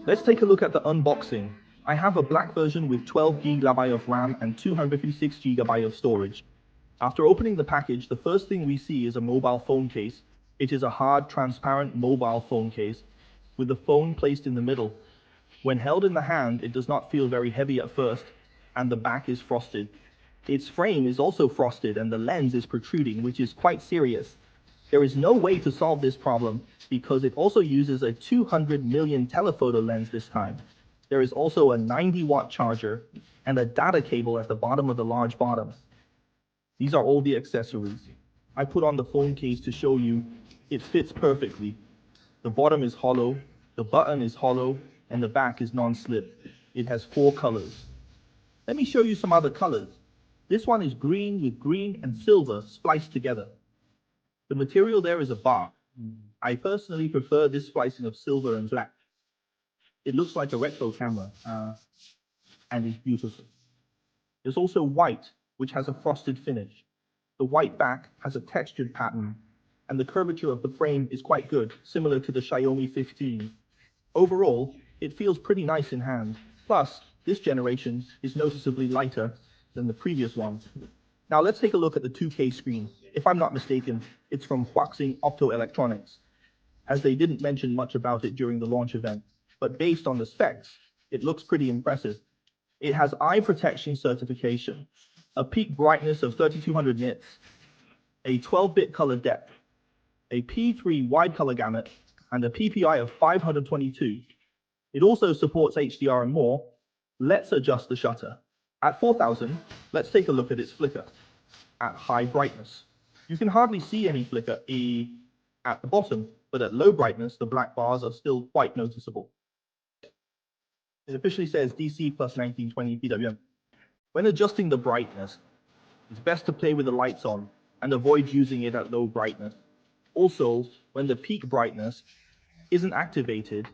Let's take a look at the unboxing. I have a black version with 12 GB of RAM and 256 GB of storage. After opening the package, the first thing we see is a mobile phone case. It is a hard, transparent mobile phone case with the phone placed in the middle. When held in the hand, it does not feel very heavy at first, and the back is frosted. Its frame is also frosted and the lens is protruding, which is quite serious. There is no way to solve this problem because it also uses a 200 million telephoto lens this time. There is also a 90-watt charger and a data cable at the bottom of the large bottom. These are all the accessories. I put on the phone case to show you it fits perfectly. The bottom is hollow, the button is hollow, and the back is non-slip. It has 4 colors. Let me show you some other colors. This one is green with green and silver spliced together. The material there is a bark. I personally prefer this splicing of silver and black. It looks like a retro camera, and is beautiful. There's also white, which has a frosted finish. The white back has a textured pattern, and the curvature of the frame is quite good, similar to the Xiaomi 15. Overall, it feels pretty nice in hand. Plus, this generation is noticeably lighter than the previous one. Now let's take a look at the 2K screen. If I'm not mistaken, it's from Huaxing Optoelectronics, as they didn't mention much about it during the launch event. But based on the specs, it looks pretty impressive. It has eye protection certification, a peak brightness of 3200 nits, a 12-bit color depth, a P3 wide color gamut, and a PPI of 522. It also supports HDR and more. Let's adjust the shutter. At 4000, let's take a look at its flicker. At high brightness, you can hardly see any flicker at the bottom, but at low brightness, the black bars are still quite noticeable. It officially says DC plus 1920 PWM. When adjusting the brightness, it's best to play with the lights on and avoid using it at low brightness. Also, when the peak brightness isn't activated,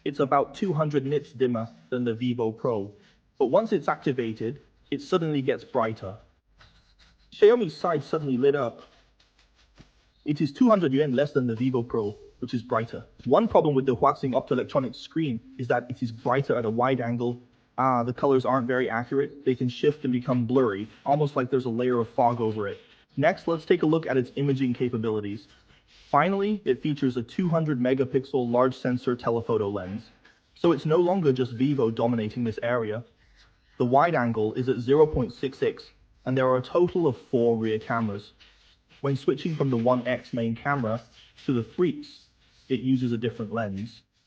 it's about 200 nits dimmer than the Vivo Pro. But once it's activated, it suddenly gets brighter. Xiaomi's side suddenly lit up. It is 200 yuan less than the Vivo Pro, which is brighter. One problem with the Huaxing Optoelectronics screen is that it is brighter at a wide angle. The colors aren't very accurate. They can shift and become blurry, almost like there's a layer of fog over it. Next, let's take a look at its imaging capabilities. Finally, it features a 200 megapixel large sensor telephoto lens. So it's no longer just Vivo dominating this area. The wide angle is at 0.66, and there are a total of 4 rear cameras. When switching from the 1x main camera to the 3x, it uses a different lens.